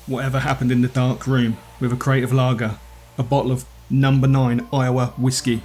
whatever happened in the dark room with a crate of lager, a bottle of number 9 Iowa whiskey.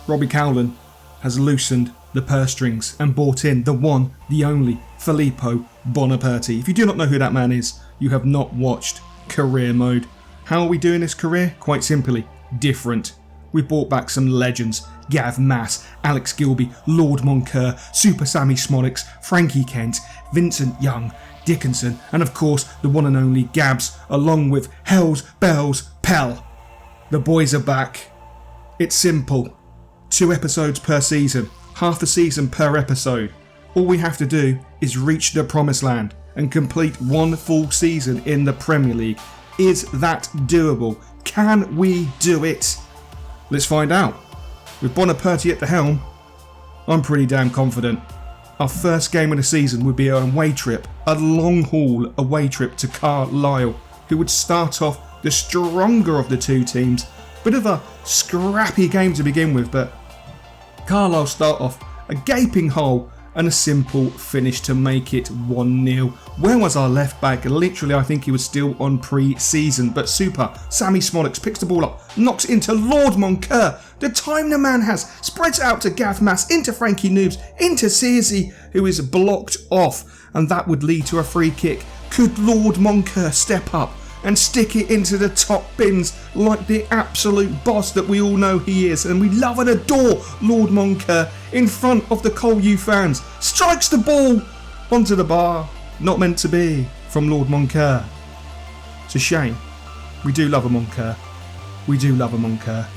Robbie Cowlin has loosened the purse strings and brought in the one, the only Filippo Boniperti. If you do not know who that man is, you have not watched Career Mode. How are we doing this career? Quite simply, different. We brought back some legends: Gav Mass, Alex Gilby, Lord Moncur, Super Sammy Smolix, Frankie Kent, Vincent Young, Dickinson, and of course the one and only Gabs, along with Hells Bells Pell. The boys are back. It's simple. 2 episodes per season, half a season per episode. All we have to do is reach the promised land and complete 1 full season in the Premier League. Is that doable? Can we do it? Let's find out. With Boniperti at the helm, I'm pretty damn confident. Our first game of the season would be an away trip, a long haul away trip to Carlisle, who would start off the stronger of the 2 teams. Bit of a scrappy game to begin with, but Carlisle start off a gaping hole and a simple finish to make it 1-0. Where was our left back? Literally, I think he was still on pre-season, but super. Sammy Smolix picks the ball up, knocks into Lord Moncur. The time the man has, spreads it out to Gav Mass, into Frankie Noobs, into Searsey, who is blocked off, and that would lead to a free kick. Could Lord Moncur step up and stick it into the top bins like the absolute boss that we all know he is, and we love and adore Lord Moncur in front of the Col U fans? Strikes the ball onto the bar. Not meant to be from Lord Moncur. It's a shame. We do love a Moncur. We do love a Moncur.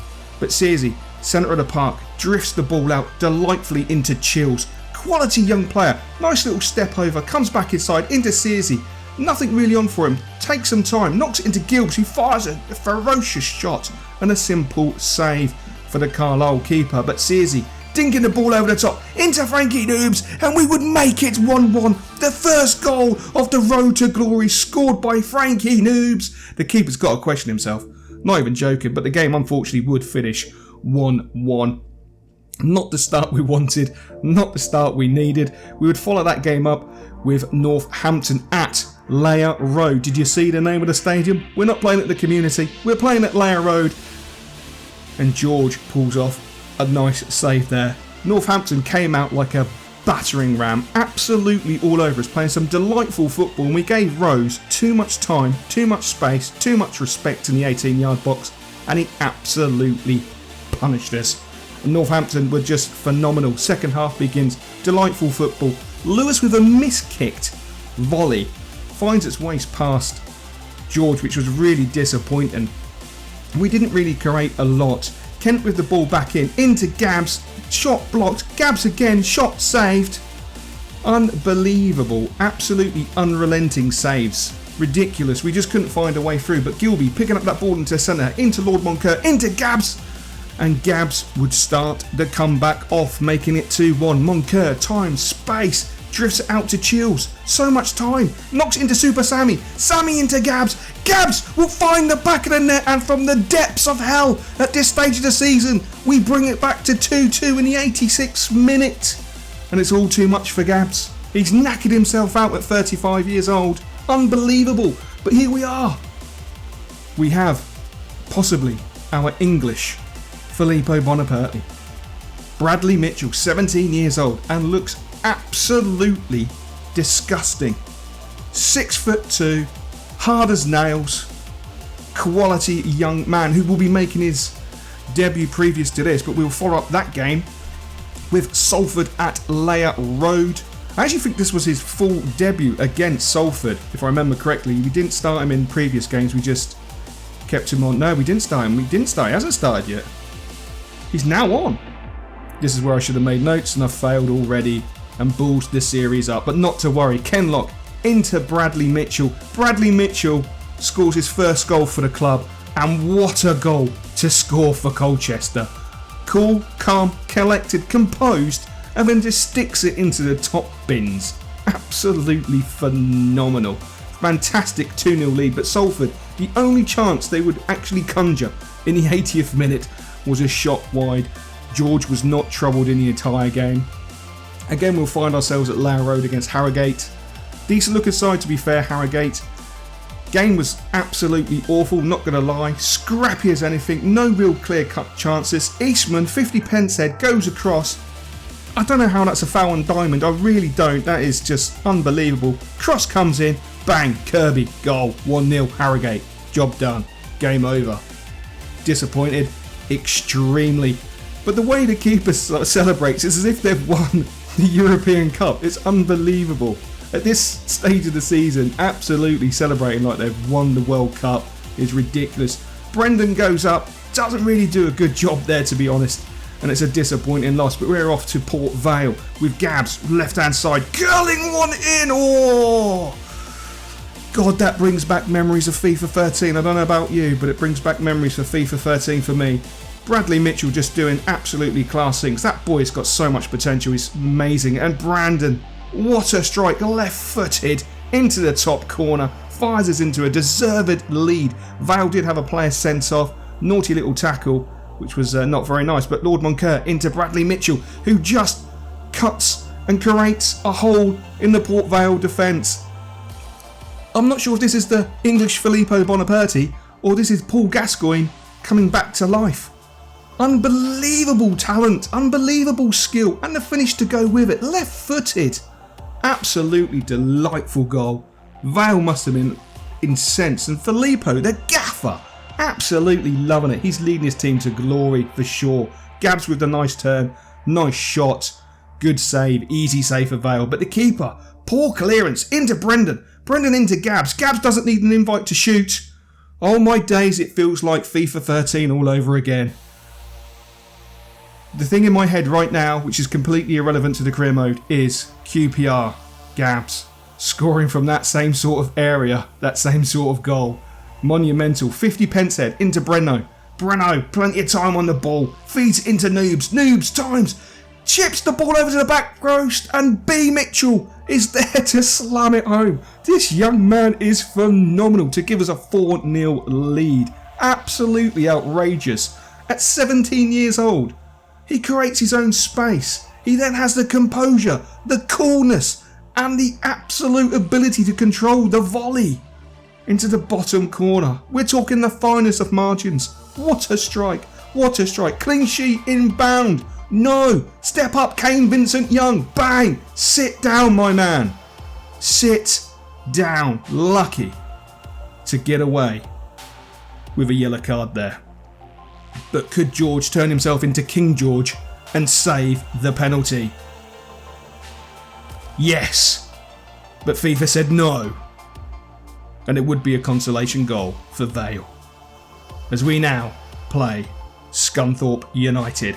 But Searsey, centre of the park, drifts the ball out delightfully into Chills. Quality young player. Nice little step over. Comes back inside into Searsey. Nothing really on for him. Takes some time. Knocks it into Gilbs, who fires a ferocious shot. And a simple save for the Carlisle keeper. But Searsey dinking the ball over the top into Frankie Noobs, and we would make it 1-1. The first goal of the road to glory, scored by Frankie Noobs. The keeper's got to question himself. Not even joking, but the game unfortunately would finish 1-1. Not the start we wanted, not the start we needed. We would follow that game up with Northampton at Layer Road. Did you see the name of the stadium? We're not playing at the Community, we're playing at Layer Road. And George pulls off a nice save there. Northampton came out like a battering ram, absolutely all over us, playing some delightful football, and we gave Rose too much time, too much space, too much respect in the 18-yard box, and he absolutely punished us. And Northampton were just phenomenal. Second half begins, delightful football. Lewis with a miskicked volley finds its way past George, which was really disappointing. We didn't really create a lot. Kent with the ball back in, into Gabs, shot blocked, Gabs again, shot saved. Unbelievable, absolutely unrelenting saves. Ridiculous, we just couldn't find a way through, but Gilby picking up that ball into centre, into Lord Moncur, into Gabs, and Gabs would start the comeback off, making it 2-1. Moncur, time, space, drifts it out to Chills. So much time. Knocks it into Super Sammy. Sammy into Gabs. Gabs will find the back of the net, and from the depths of hell at this stage of the season, we bring it back to 2-2 in the 86th minute. And it's all too much for Gabs. He's knackered himself out at 35 years old. Unbelievable. But here we are. We have possibly our English Filippo Boniperti. Bradley Mitchell, 17 years old, and looks absolutely disgusting. 6'2", hard as nails, quality young man who will be making his debut previous to this, but we'll follow up that game with Salford at Layer Road. I actually think this was his full debut against Salford, if I remember correctly. We didn't start him in previous games, we just kept him on. No, we didn't start him. He hasn't started yet. He's now on. This is where I should have made notes, and I've failed already and ballsed this series up. But not to worry. Kenlock into Bradley Mitchell. Bradley Mitchell scores his first goal for the club, and what a goal to score for Colchester. Cool, calm, collected, composed, and then just sticks it into the top bins. Absolutely phenomenal. Fantastic 2-0 lead, but Salford, the only chance they would actually conjure in the 80th minute was a shot wide. George was not troubled in the entire game. Again, we'll find ourselves at Layer Road against Harrogate. Decent looking side, to be fair. Harrogate Game was absolutely awful, not going to lie. Scrappy as anything, no real clear-cut chances. Eastman, 50 pence head, goes across. I don't know how that's a foul on Diamond, I really don't. That is just unbelievable. Cross comes in, bang, Kirby, goal, 1-0, Harrogate. Job done, game over. Disappointed, extremely. But the way the keeper celebrates is as if they've won the European Cup. It's unbelievable. At this stage of the season, absolutely celebrating like they've won the World Cup is ridiculous. Brendan goes up, doesn't really do a good job there, to be honest, and it's a disappointing loss. But we're off to Port Vale with Gabs, left-hand side, curling one in. Oh! God, that brings back memories of FIFA 13. I don't know about you, but it brings back memories for FIFA 13 for me. Bradley Mitchell just doing absolutely class things. That boy's got so much potential, he's amazing. And Brandon, what a strike, left-footed into the top corner, fires us into a deserved lead. Vale did have a player sent off, naughty little tackle, which was not very nice, but Lord Moncur into Bradley Mitchell, who just cuts and creates a hole in the Port Vale defence. I'm not sure if this is the English Filippo Boniperti or this is Paul Gascoigne coming back to life. Unbelievable talent, unbelievable skill, and the finish to go with it, left-footed. Absolutely delightful goal. Vale must have been incensed, and Filippo, the gaffer, absolutely loving it. He's leading his team to glory for sure. Gabs with the nice turn, nice shot, good save, easy save for Vale. But the keeper, poor clearance into Brendan. Brendan into Gabs. Gabs doesn't need an invite to shoot. Oh my days, it feels like FIFA 13 all over again. The thing in my head right now, which is completely irrelevant to the career mode, is QPR, Gabs, scoring from that same sort of area, that same sort of goal. Monumental, 50 pence head into Breno. Breno, plenty of time on the ball, feeds into Noobs. Noobs times, chips the ball over to the back post, and B. Mitchell is there to slam it home. This young man is phenomenal to give us a 4-0 lead. Absolutely outrageous. At 17 years old, he creates his own space. He then has the composure, the coolness, and the absolute ability to control the volley into the bottom corner. We're talking the finest of margins. What a strike. What a strike. Clean sheet inbound. No. Step up, Kane Vincent Young. Bang. Sit down, my man. Sit down. Lucky to get away with a yellow card there. But could George turn himself into King George and save the penalty? Yes. But FIFA said no. And it would be a consolation goal for Vale. As we now play Scunthorpe United.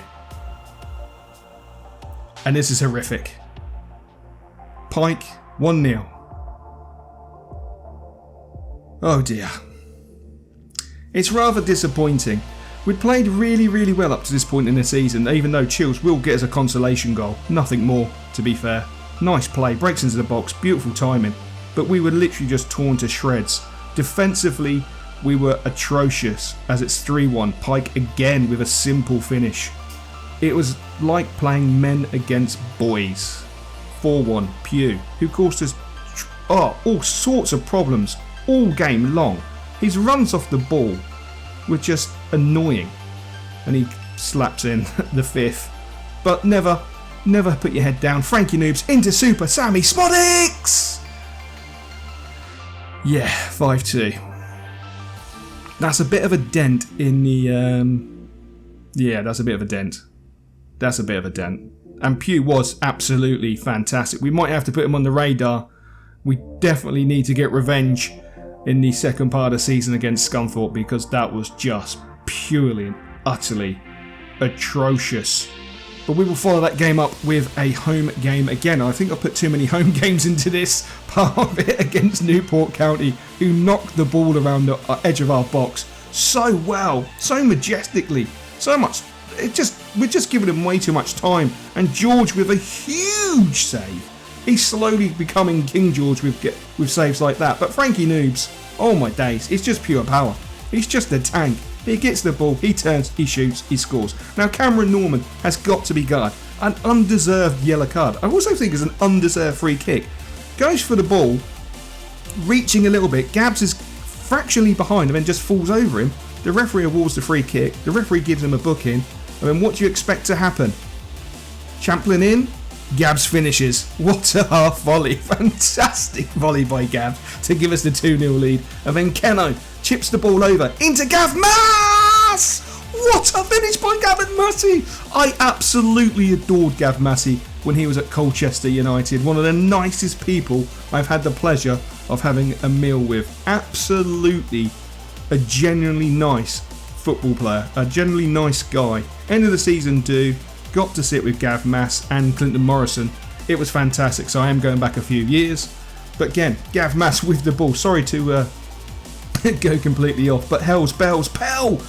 And this is horrific. Pike 1-0. Oh dear. It's rather disappointing. We'd played really well up to this point in the season, even though Chills will get us a consolation goal. Nothing more, to be fair. Nice play, breaks into the box, beautiful timing. But we were literally just torn to shreds. Defensively, we were atrocious, as it's 3-1. Pike again with a simple finish. It was like playing men against boys. 4-1, Pew, who caused us all sorts of problems all game long. His runs off the ball were just annoying, and he slaps in the fifth. But never put your head down. Frankie Noobs into Super Sammy Smodix. Yeah, 5-2. That's a bit of a dent in the. Yeah, that's a bit of a dent. That's a bit of a dent. And Pew was absolutely fantastic. We might have to put him on the radar. We definitely need to get revenge in the second part of the season against Scunthorpe, because that was just purely and utterly atrocious. But we will follow that game up with a home game again. I think I put too many home games into this part of it against Newport County, who knocked the ball around the edge of our box so well, so majestically, so much. We're just giving him way too much time. And George with a huge save. He's slowly becoming King George with saves like that. But Frankie Noobs, oh my days, it's just pure power. He's just a tank. He gets the ball, he turns, he shoots, he scores. Now Cameron Norman has got to be guarded. An undeserved yellow card. I also think it's an undeserved free kick. Goes for the ball, reaching a little bit. Gabs is fractionally behind and then just falls over him. The referee awards the free kick. The referee gives him a booking. And then what do you expect to happen? Champlin in. Gabs finishes. What a half volley. Fantastic volley by Gabs to give us the 2-0 lead. And then Keno chips the ball over into Gav Mass! What a finish by Gavin Massey! I absolutely adored Gav Massey when he was at Colchester United. One of the nicest people I've had the pleasure of having a meal with. Absolutely a genuinely nice football player. A genuinely nice guy. End of the season do. Got to sit with Gav Mass and Clinton Morrison. It was fantastic, so I am going back a few years. But again, Gav Mass with the ball. Sorry to go completely off, but Hells Bells, Pell!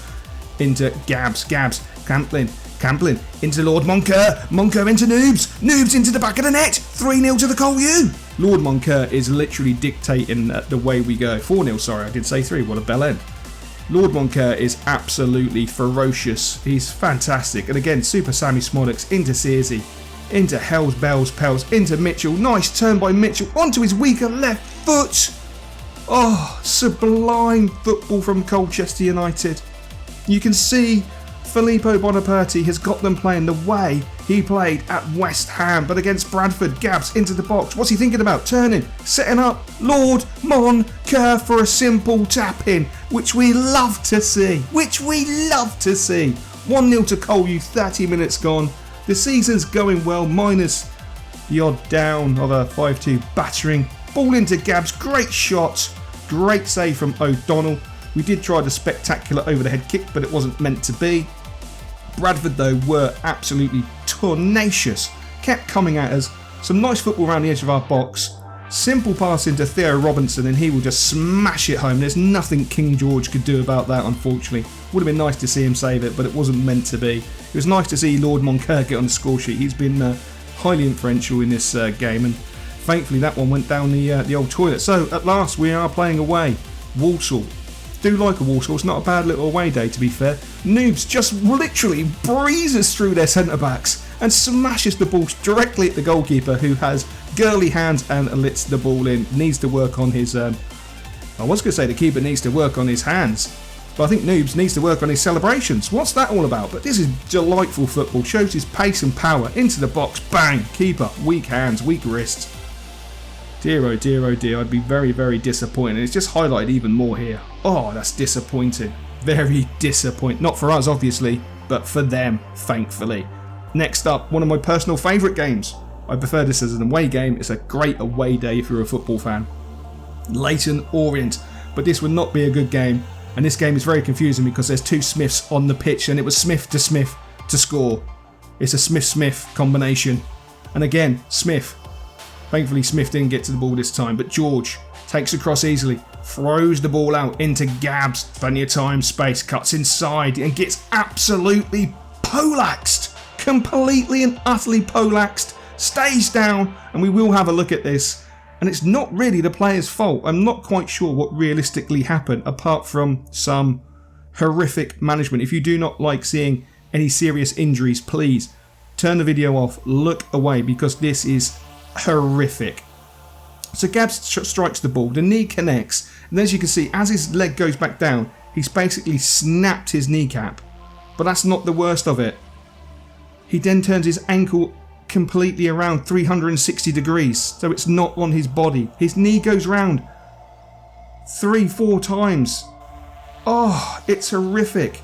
Into Gabs, Camplin, into Lord Moncur into Noobs into the back of the net, 3-0 to the Col U. Lord Moncur is literally dictating the way we go. 4-0, sorry, I did say 3, what a bell end. Lord Moncur is absolutely ferocious. He's fantastic. And again, Super Sammy Smolix into Searsey, into Hells Bells Pels, into Mitchell. Nice turn by Mitchell onto his weaker left foot. Oh, sublime football from Colchester United. You can see Filippo Boniperti has got them playing the way he played at West Ham, but against Bradford, Gabs into the box. What's he thinking about? Turning, setting up Lord Moncur for a simple tap-in, which we love to see. 1-0 to Col U, 30 minutes gone. The season's going well, minus the odd down of a 5-2 battering. Ball into Gabs, great shot, great save from O'Donnell. We did try the spectacular over the head kick, but it wasn't meant to be. Bradford, though, were absolutely tenacious. Kept coming at us. Some nice football around the edge of our box. Simple pass into Theo Robinson, and he will just smash it home. There's nothing King George could do about that, unfortunately. Would have been nice to see him save it, but it wasn't meant to be. It was nice to see Lord Moncur get on the score sheet. He's been highly influential in this game, and thankfully that one went down the old toilet. So, at last, we are playing away. Walsall. Do like a Walsall, it's not a bad little away day to be fair. Noobs just literally breezes through their centre-backs and smashes the ball directly at the goalkeeper, who has girly hands and lets the ball in. Needs to work on his, I was going to say the keeper needs to work on his hands, but I think Noobs needs to work on his celebrations. What's that all about? But this is delightful football, shows his pace and power, into the box, bang, keeper, weak hands, weak wrists. Dear oh dear oh dear, I'd be very, very disappointed. And it's just highlighted even more here. Oh, that's disappointing. Very disappointing. Not for us, obviously, but for them, thankfully. Next up, one of my personal favourite games. I prefer this as an away game. It's a great away day if you're a football fan. Leyton Orient. But this would not be a good game. And this game is very confusing because there's two Smiths on the pitch, and it was Smith to score. It's a Smith-Smith combination. And again, Smith. Thankfully Smith didn't get to the ball this time, but George takes across easily, throws the ball out into Gabs, plenty of time, space, cuts inside and gets absolutely poleaxed, completely and utterly poleaxed, stays down, and we will have a look at this. And it's not really the player's fault. I'm not quite sure what realistically happened, apart from some horrific management. If you do not like seeing any serious injuries, please turn the video off, look away, because this is horrific. So Gabs strikes the ball, the knee connects, and as you can see, as his leg goes back down, he's basically snapped his kneecap. But that's not the worst of it. He then turns his ankle completely around 360 degrees, so it's not on his body. His knee goes round 3-4 times. Oh, it's horrific.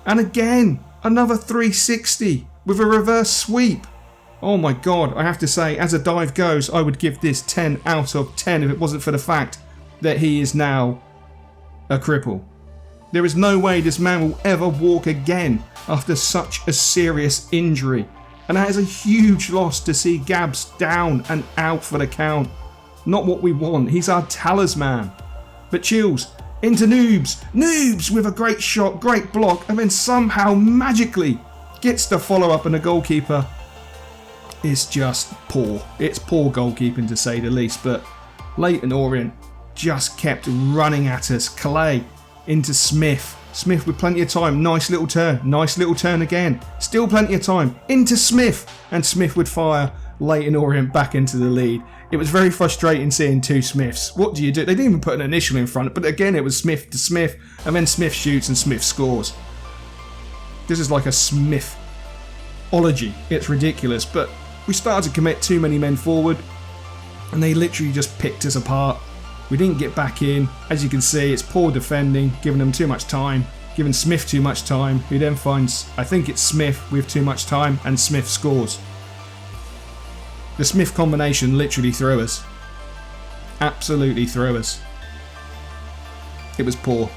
And again, another 360 with a reverse sweep. Oh my god, I have to say, as a dive goes, I would give this 10 out of 10 if it wasn't for the fact that he is now a cripple. There is no way this man will ever walk again after such a serious injury. And that is a huge loss to see Gabs down and out for the count. Not what we want, he's our talisman. But Chills, into Noobs with a great shot, great block, and then somehow magically gets the follow up, and the goalkeeper is just poor. It's poor goalkeeping to say the least, but Leyton Orient just kept running at us. Clay into Smith. Smith with plenty of time. Nice little turn again. Still plenty of time. Into Smith. And Smith would fire Leyton Orient back into the lead. It was very frustrating seeing two Smiths. What do you do? They didn't even put an initial in front, but again it was Smith to Smith, and then Smith shoots and Smith scores. This is like a Smith-ology. It's ridiculous, but we started to commit too many men forward, and they literally just picked us apart. We didn't get back in. As you can see, it's poor defending, giving them too much time, giving Smith too much time, who then finds, I think it's Smith with too much time, and Smith scores. The Smith combination literally threw us. Absolutely threw us. It was poor.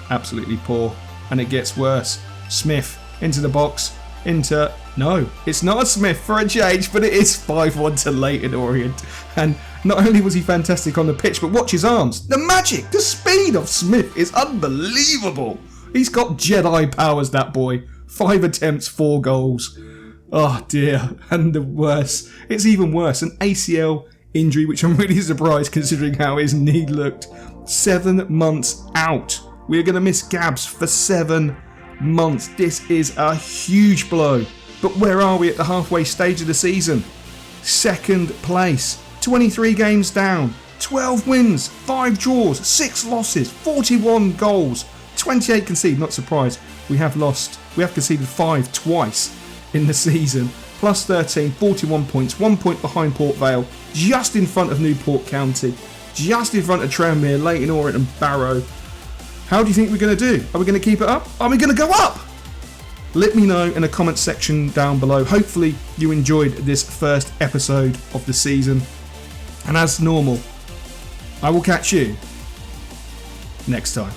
Absolutely poor. And it gets worse. Smith into the box. Into... No, it's not a Smith for a change, but it is 5-1 to Leyton Orient. And not only was he fantastic on the pitch, but watch his arms. The magic, the speed of Smith is unbelievable. He's got Jedi powers, that boy. 5 attempts, 4 goals. Oh dear. And the worst, it's even worse, an ACL injury, which I'm really surprised considering how his knee looked. 7 months out. We're going to miss Gabs for 7 months. This is a huge blow. But where are we at the halfway stage of the season? 2nd place. 23 games down. 12 wins. 5 draws. 6 losses. 41 goals. 28 conceded. Not surprised. We have conceded 5 twice in the season. Plus 13. 41 points. 1 point behind Port Vale. Just in front of Newport County. Just in front of Tranmere, Leyton Orient and Barrow. How do you think we're going to do? Are we going to keep it up? Are we going to go up? Let me know in the comment section down below. Hopefully you enjoyed this first episode of the season. And as normal, I will catch you next time.